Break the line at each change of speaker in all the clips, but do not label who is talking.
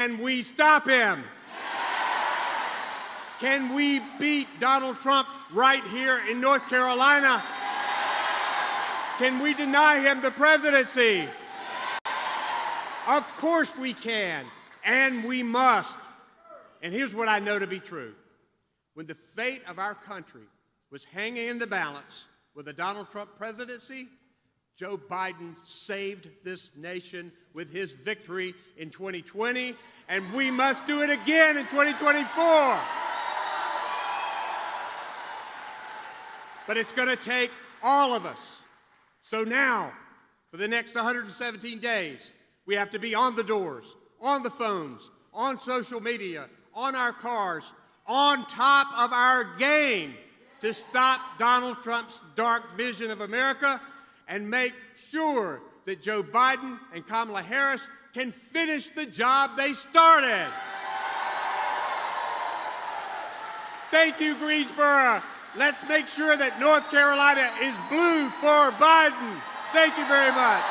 Can we stop him? Can we beat Donald Trump right here in North Carolina? Can we deny him the presidency? Of course we can, and we must. And here's what I know to be true. When the fate of our country was hanging in the balance with the Donald Trump presidency, Joe Biden saved this nation with his victory in 2020, and we must do it again in 2024. But it's going to take all of us. So now, for the next 117 days, we have to be on the doors, on the phones, on social media, on our cars, on top of our game to stop Donald Trump's dark vision of America and make sure that Joe Biden and Kamala Harris can finish the job they started. Thank you, Greensboro. Let's make sure that North Carolina is blue for Biden. Thank you very much.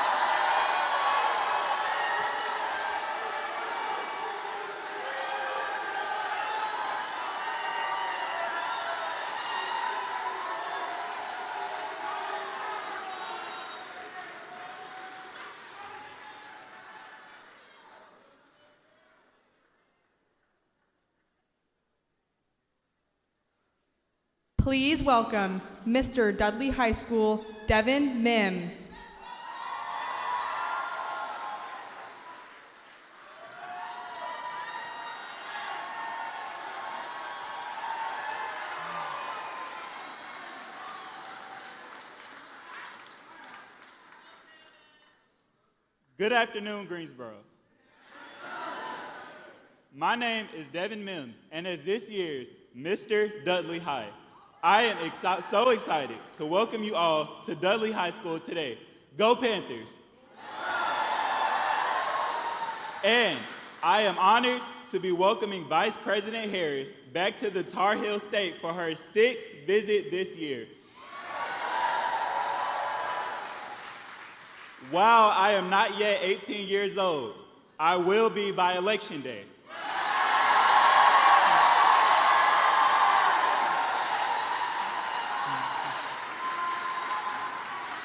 Please welcome Mr. Dudley High School, Devin Mims.
Good afternoon, Greensboro. My name is Devin Mims, and as this year's Mr. Dudley High, I am so excited to welcome you all to Dudley High School today. Go Panthers! And I am honored to be welcoming Vice President Harris back to the Tar Heel State for her 6th visit this year. While I am not yet 18 years old, I will be by Election Day.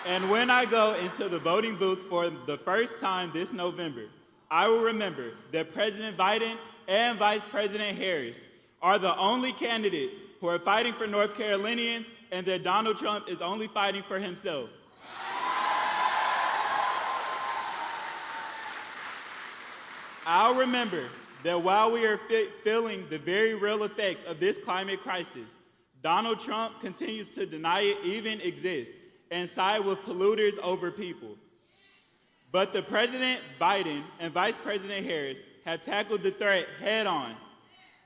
And when I go into the voting booth for the first time this November, I will remember that President Biden and Vice President Harris are the only candidates who are fighting for North Carolinians and that Donald Trump is only fighting for himself. I'll remember that while we are feeling the very real effects of this climate crisis, Donald Trump continues to deny it even exists and side with polluters over people. But the President Biden and Vice President Harris have tackled the threat head on,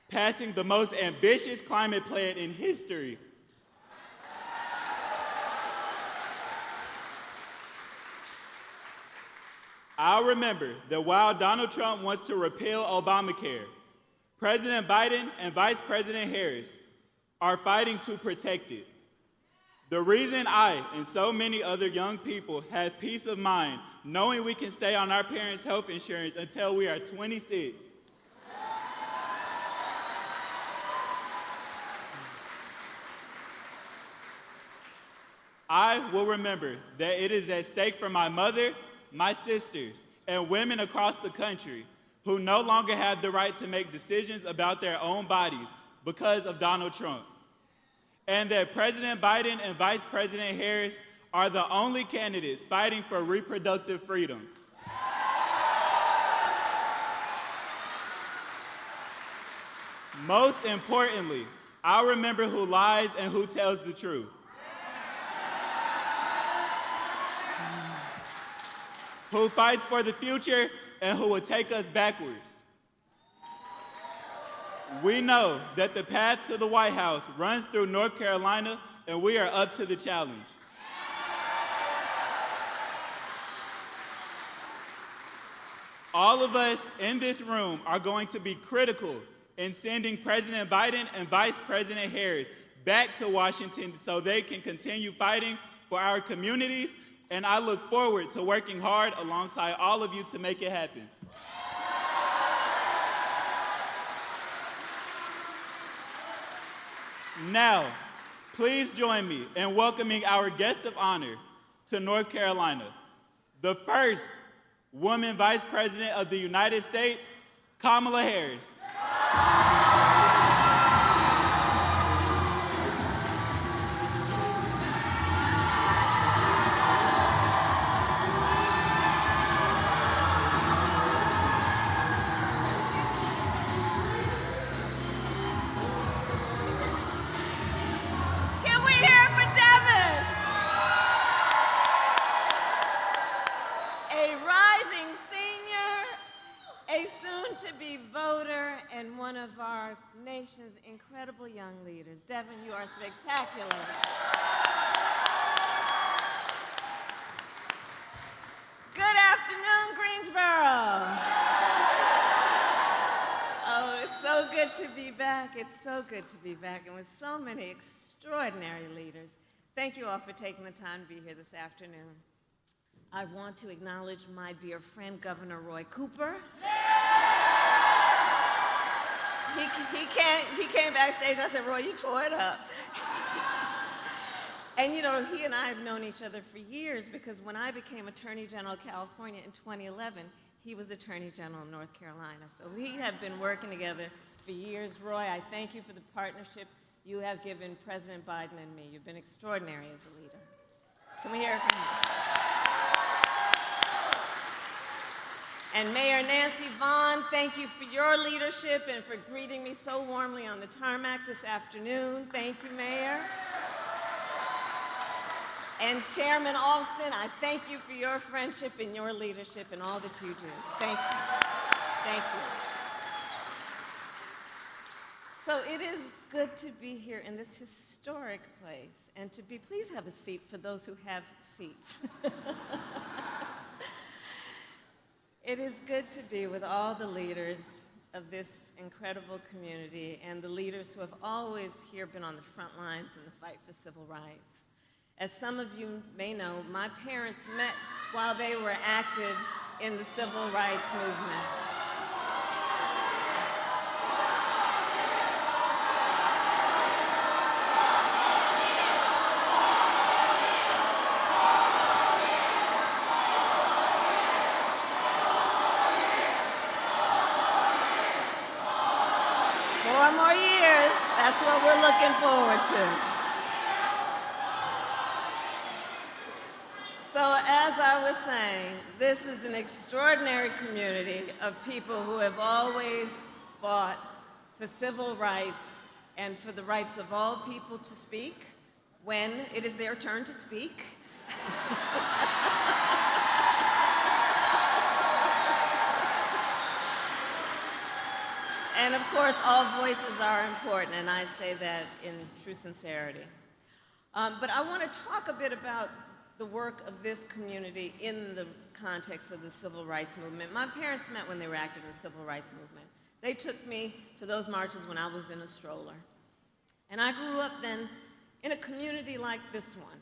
passing the most ambitious climate plan in history. I'll remember that while Donald Trump wants to repeal Obamacare, President Biden and Vice President Harris are fighting to protect it. The reason I and so many other young people have peace of mind knowing we can stay on our parents' health insurance until we are 26. I will remember that it is at stake for my mother, my sisters, and women across the country who no longer have the right to make decisions about their own bodies because of Donald Trump. And that President Biden and Vice President Harris are the only candidates fighting for reproductive freedom. Most importantly, I'll remember who lies and who tells the truth. Who fights for the future and who will take us backwards. We know that the path to the White House runs through North Carolina, and we are up to the challenge. All of us in this room are going to be critical in sending President Biden and Vice President Harris back to Washington so they can continue fighting for our communities, and I look forward to working hard alongside all of you to make it happen. Now, please join me in welcoming our guest of honor to North Carolina, the first woman Vice President of the United States, Kamala Harris.
Can we hear it for Devin? A rising senior, a soon-to-be voter, and one of our nation's incredible young leaders. Devin, you are spectacular. Good afternoon, Greensboro. Oh, it's so good to be back. It's so good to be back, and with so many extraordinary leaders. Thank you all for taking the time to be here this afternoon. I want to acknowledge my dear friend, Governor Roy Cooper. He came backstage. I said, Roy, you tore it up. And you know, he and I have known each other for years because when I became Attorney General of California in 2011, he was Attorney General of North Carolina. So we have been working together for years. Roy, I thank you for the partnership you have given President Biden and me. You've been extraordinary as a leader. Can we hear it from you? And Mayor Nancy Vaughn, thank you for your leadership and for greeting me so warmly on the tarmac this afternoon. Thank you, Mayor. And Chairman Alston, I thank you for your friendship and your leadership and all that you do. Thank you. Thank you. So it is good to be here in this historic place and to be, please have a seat for those who have seats. It is good to be with all the leaders of this incredible community and the leaders who have always here been on the front lines in the fight for civil rights. As some of you may know, my parents met while they were active in the civil rights movement. That's what we're looking forward to. So as I was saying, this is an extraordinary community of people who have always fought for civil rights and for the rights of all people to speak when it is their turn to speak. And of course, all voices are important, and I say that in true sincerity. But I want to talk a bit about the work of this community in the context of the civil rights movement. My parents met when they were active in the civil rights movement. They took me to those marches when I was in a stroller. And I grew up then in a community like this one,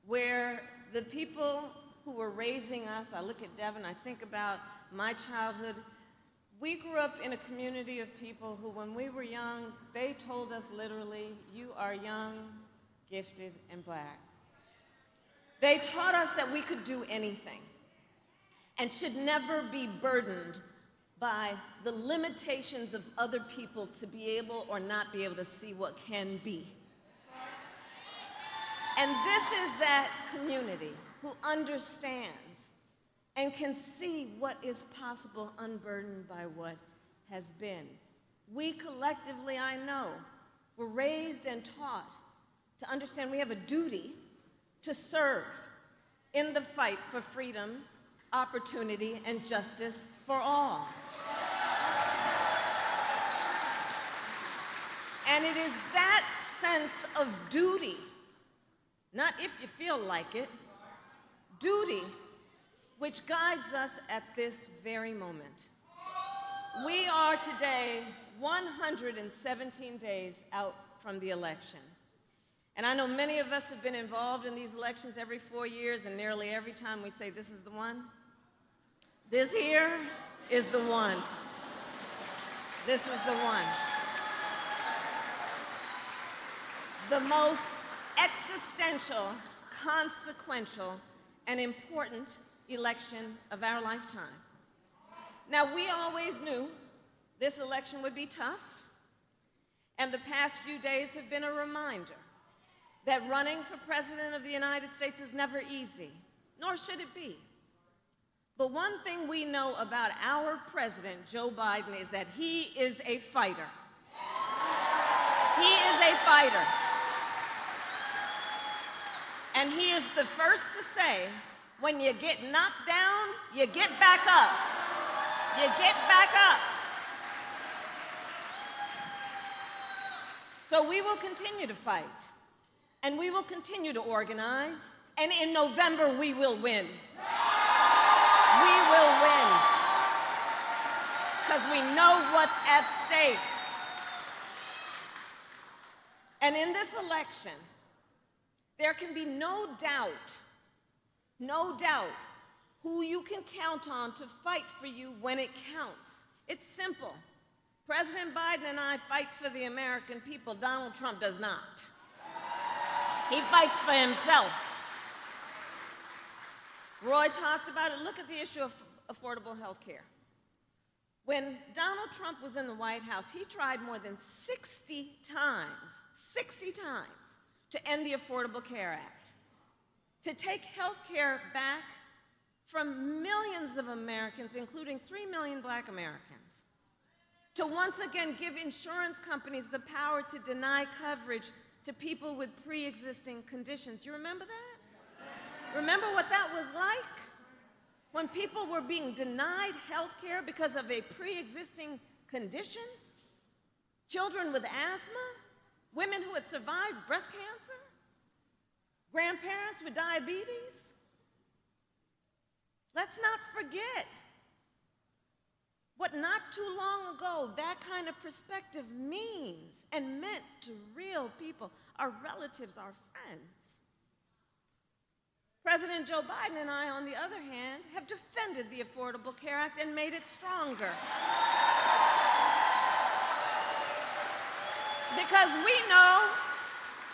where the people who were raising us, I look at Devin, I think about my childhood. We grew up in a community of people who, when we were young, they told us literally, you are young, gifted, and black. They taught us that we could do anything and should never be burdened by the limitations of other people to be able or not be able to see what can be. And this is that community who understands and can see what is possible unburdened by what has been. We collectively, I know, were raised and taught to understand we have a duty to serve in the fight for freedom, opportunity, and justice for all. And it is that sense of duty, not if you feel like it, duty, which guides us at this very moment. We are today 117 days out from the election. And I know many of us have been involved in these elections every 4 years, and nearly every time we say, this is the one. This here is the one. This is the one. the most existential, consequential, and important election of our lifetime. Now, we always knew this election would be tough, and the past few days have been a reminder that running for President of the United States is never easy, nor should it be. But one thing we know about our president, Joe Biden, is that he is a fighter. He is a fighter. And he is the first to say, when you get knocked down, you get back up. You get back up. So we will continue to fight, and we will continue to organize, and in November we will win. We will win, because we know what's at stake. And in this election, there can be no doubt who you can count on to fight for you when it counts. It's simple. President Biden and I fight for the American people. Donald Trump does not. He fights for himself. Roy talked about it. Look at the issue of affordable health care. When Donald Trump was in the White House, he tried more than 60 times, to end the Affordable Care Act, to take health care back from millions of Americans, including 3 million Black Americans, to once again give insurance companies the power to deny coverage to people with pre-existing conditions. You remember that? Remember what that was like? When people were being denied health care because of a pre-existing condition? Children with asthma? Women who had survived breast cancer? Grandparents with diabetes? Let's not forget what not too long ago that kind of perspective means and meant to real people, our relatives, our friends. President Joe Biden and I, on the other hand, have defended the Affordable Care Act and made it stronger. Because we know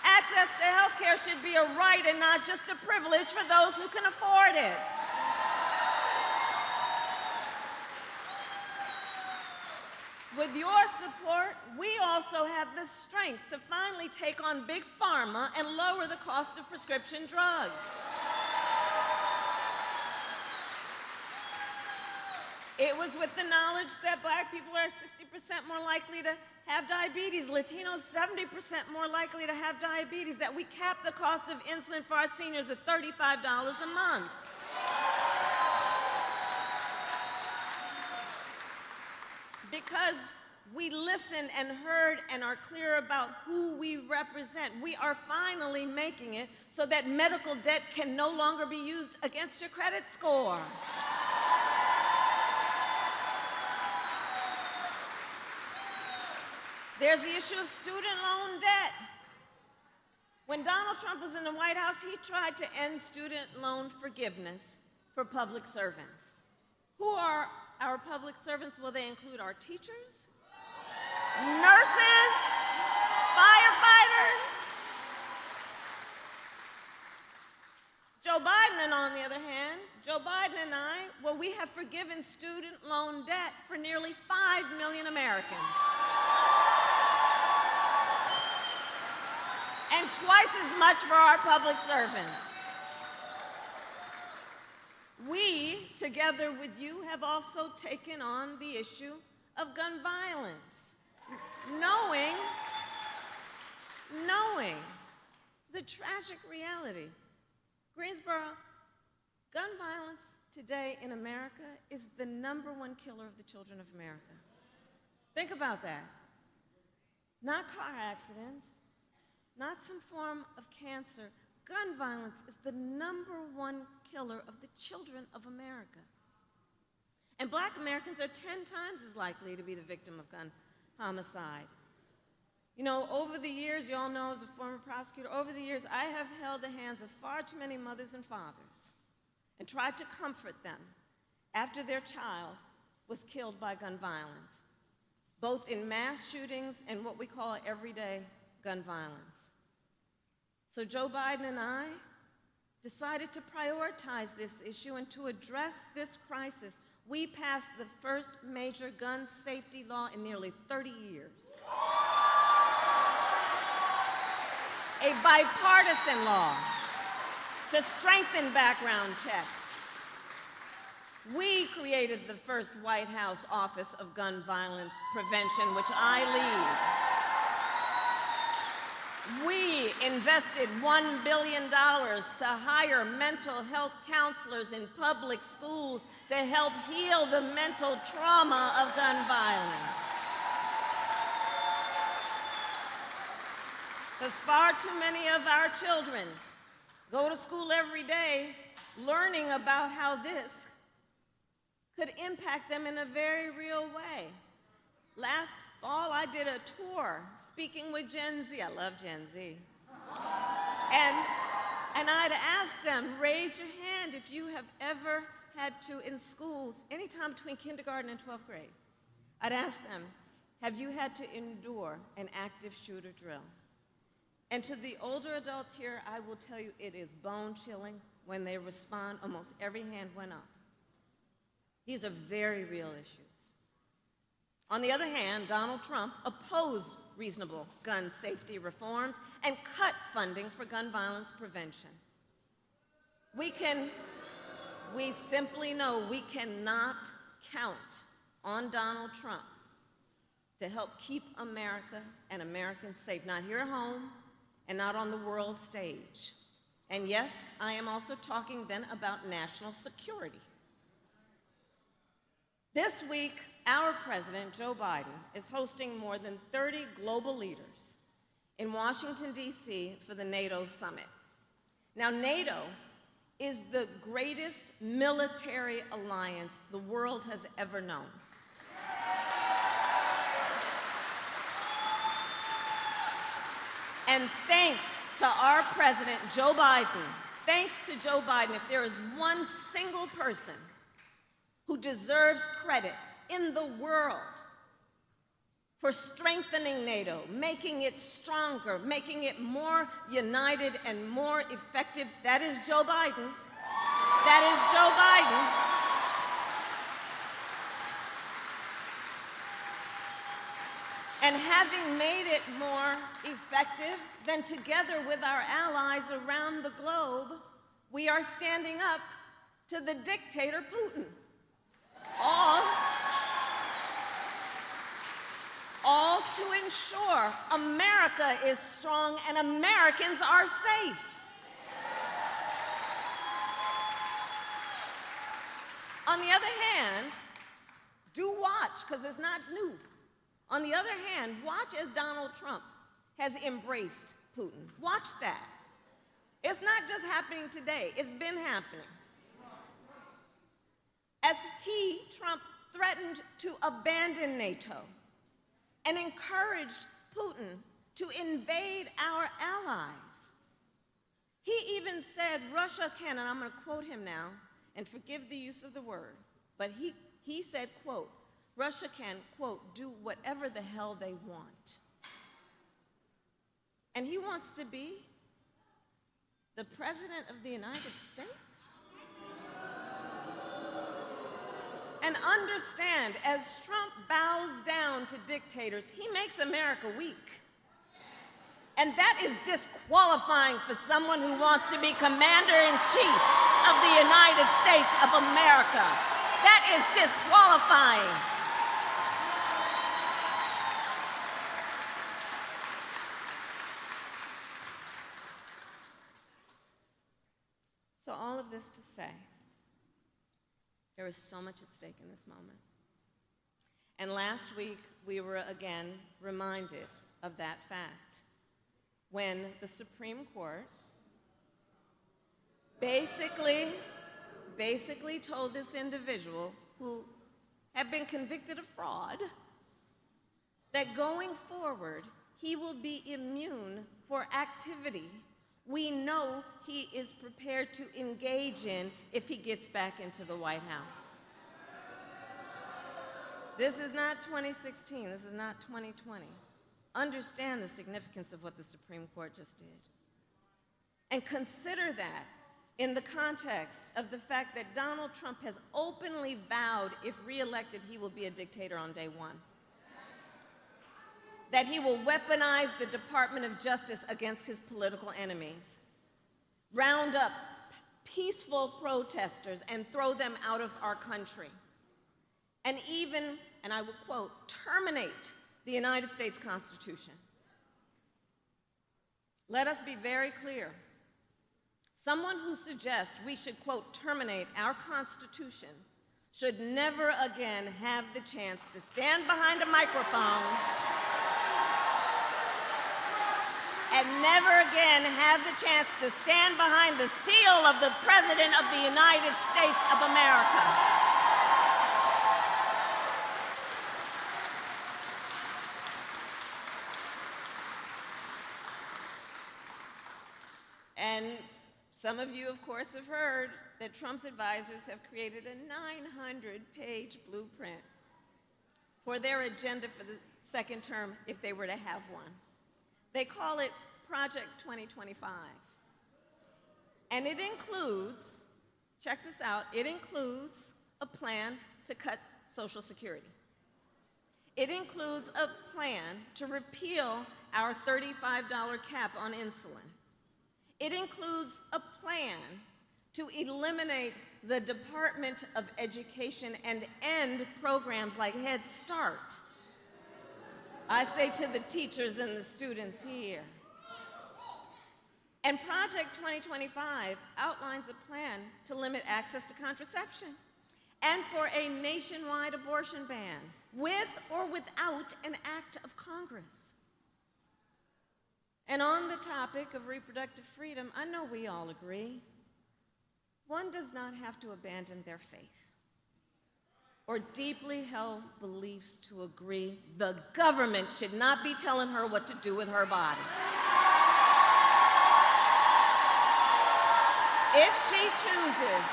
access to health care should be a right and not just a privilege for those who can afford it. With your support, we also have the strength to finally take on Big Pharma and lower the cost of prescription drugs. It was with the knowledge that Black people are 60% more likely to have diabetes, Latinos 70% more likely to have diabetes, that we capped the cost of insulin for our seniors at $35 a month. Because we listened and heard and are clear about who we represent, we are finally making it so that medical debt can no longer be used against your credit score. There's the issue of student loan debt. When Donald Trump was in the White House, he tried to end student loan forgiveness for public servants. Who are our public servants? Well, they include our teachers, nurses, firefighters. Joe Biden, and on the other hand, Joe Biden and I, well, we have forgiven student loan debt for nearly 5 million Americans. And twice as much for our public servants. We, together with you, have also taken on the issue of gun violence, knowing the tragic reality. Greensboro, gun violence today in America is the #1 killer of the children of America. Think about that. Not car accidents, not some form of cancer. Gun violence is the #1 killer of the children of America. And Black Americans are 10 times as likely to be the victim of gun homicide. You know, over the years, you all know as a former prosecutor, over the years, I have held the hands of far too many mothers and fathers and tried to comfort them after their child was killed by gun violence, both in mass shootings and what we call everyday gun violence. So Joe Biden and I decided to prioritize this issue and to address this crisis. We passed the first major gun safety law in nearly 30 years. A bipartisan law to strengthen background checks. We created the first White House Office of Gun Violence Prevention, which I lead. We invested $1 billion to hire mental health counselors in public schools to help heal the mental trauma of gun violence. Because far too many of our children go to school every day learning about how this could impact them in a very real way. Last fall, I did a tour speaking with Gen Z. I love Gen Z. And I'd ask them, raise your hand if you have ever had to, in schools, anytime between kindergarten and 12th grade, I'd ask them, have you had to endure an active shooter drill? And to the older adults here, I will tell you it is bone-chilling when they respond. Almost every hand went up. These are very real issues. On the other hand, Donald Trump opposed reasonable gun safety reforms and cut funding for gun violence prevention. We simply know we cannot count on Donald Trump to help keep America and Americans safe, not here at home and not on the world stage. And yes, I am also talking then about national security. This week, our president, Joe Biden, is hosting more than 30 global leaders in Washington, D.C. for the NATO summit. Now, NATO is the greatest military alliance the world has ever known. And thanks to our president, Joe Biden, if there is one single person who deserves credit in the world for strengthening NATO, making it stronger, making it more united and more effective, that is Joe Biden. That is Joe Biden. And having made it more effective, then together with our allies around the globe, we are standing up to the dictator Putin. All to ensure America is strong and Americans are safe. On the other hand, do watch, because it's not new. On the other hand, watch as Donald Trump has embraced Putin. Watch that. It's not just happening today, it's been happening. As Trump, threatened to abandon NATO and encouraged Putin to invade our allies. He even said Russia can, and I'm going to quote him now, and forgive the use of the word, but he said, quote, Russia can, quote, do whatever the hell they want. And he wants to be the President of the United States? And understand, as Trump bows down to dictators, he makes America weak. And that is disqualifying for someone who wants to be Commander-in-Chief of the United States of America. That is disqualifying. So all of this to say, there is so much at stake in this moment. And last week, we were again reminded of that fact when the Supreme Court basically told this individual who had been convicted of fraud that going forward, he will be immune for activity we know he is prepared to engage in if he gets back into the White House. This is not 2016, this is not 2020. Understand the significance of what the Supreme Court just did. And consider that in the context of the fact that Donald Trump has openly vowed, if reelected, he will be a dictator on day one. That he will weaponize the Department of Justice against his political enemies, round up peaceful protesters and throw them out of our country, and even, and I will quote, terminate the United States Constitution. Let us be very clear. Someone who suggests we should, quote, terminate our Constitution should never again have the chance to stand behind a microphone and never again have the chance to stand behind the seal of the President of the United States of America. And some of you, of course, have heard that Trump's advisors have created a 900-page blueprint for their agenda for the second term if they were to have one. They call it Project 2025. And it includes, check this out, it includes a plan to cut Social Security. It includes a plan to repeal our $35 cap on insulin. It includes a plan to eliminate the Department of Education and end programs like Head Start. I say to the teachers and the students here. And Project 2025 outlines a plan to limit access to contraception and for a nationwide abortion ban, with or without an act of Congress. And on the topic of reproductive freedom, I know we all agree, one does not have to abandon their faith or deeply held beliefs to agree the government should not be telling her what to do with her body. If she chooses,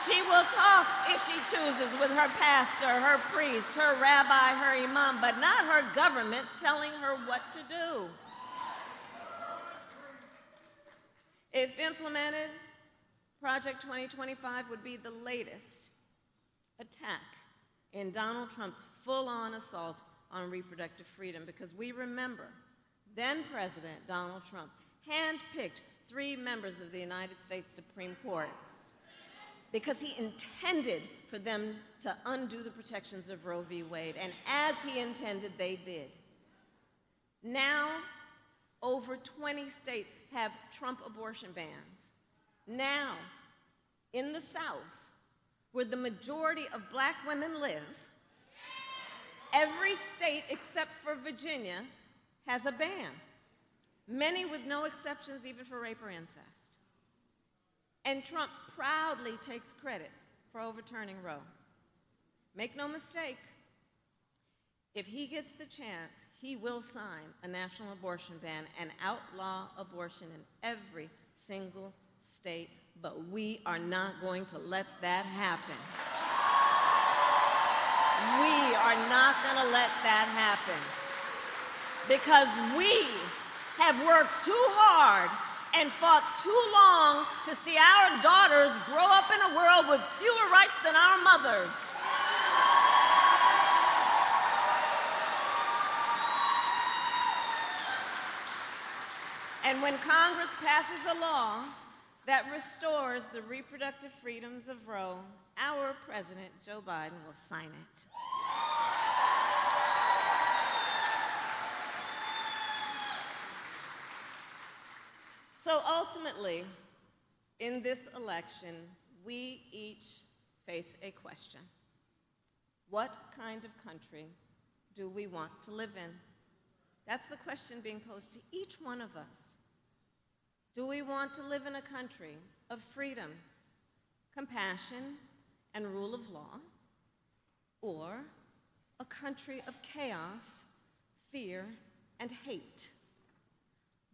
she will talk, if she chooses, with her pastor, her priest, her rabbi, her imam, but not her government telling her what to do. If implemented, Project 2025 would be the latest attack in Donald Trump's full-on assault on reproductive freedom, because we remember then President Donald Trump handpicked 3 members of the United States Supreme Court because he intended for them to undo the protections of Roe v. Wade, and as he intended, they did. Now, over 20 states have Trump abortion bans. Now, in the South, where the majority of black women live, every state except for Virginia has a ban, many with no exceptions even for rape or incest. And Trump proudly takes credit for overturning Roe. Make no mistake, if he gets the chance, he will sign a national abortion ban and outlaw abortion in every single state, but we are not going to let that happen. We are not going to let that happen, because we have worked too hard and fought too long to see our daughters grow up in a world with fewer rights than our mothers. And when Congress passes a law that restores the reproductive freedoms of Roe, our President, Joe Biden, will sign it. So ultimately, in this election, we each face a question. What kind of country do we want to live in? That's the question being posed to each one of us. Do we want to live in a country of freedom, compassion, and rule of law, or a country of chaos, fear, and hate?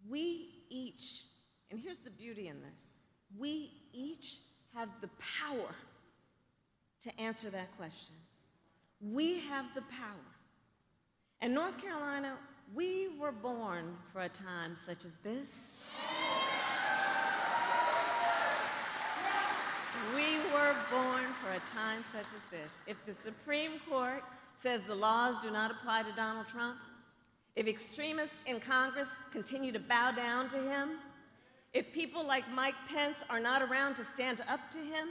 We each, and here's the beauty in this, we each have the power to answer that question. We have the power. In North Carolina, we were born for a time such as this. were born for a time such as this. If the Supreme Court says the laws do not apply to Donald Trump, if extremists in Congress continue to bow down to him, if people like Mike Pence are not around to stand up to him,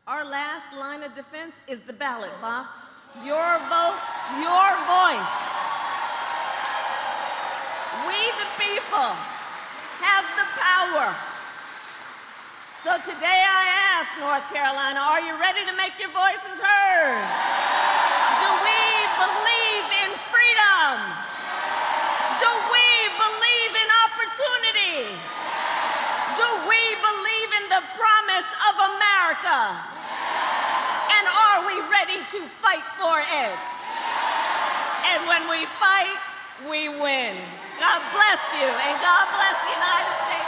our last line of defense is the ballot box. Your vote, your voice. We, the people, have the power. So today I ask North Carolina, are you ready to make your voices heard? Do we believe in freedom? Do we believe in opportunity? Do we believe in the promise of America? And are we ready to fight for it? And when we fight, we win. God bless you, and God bless the United States.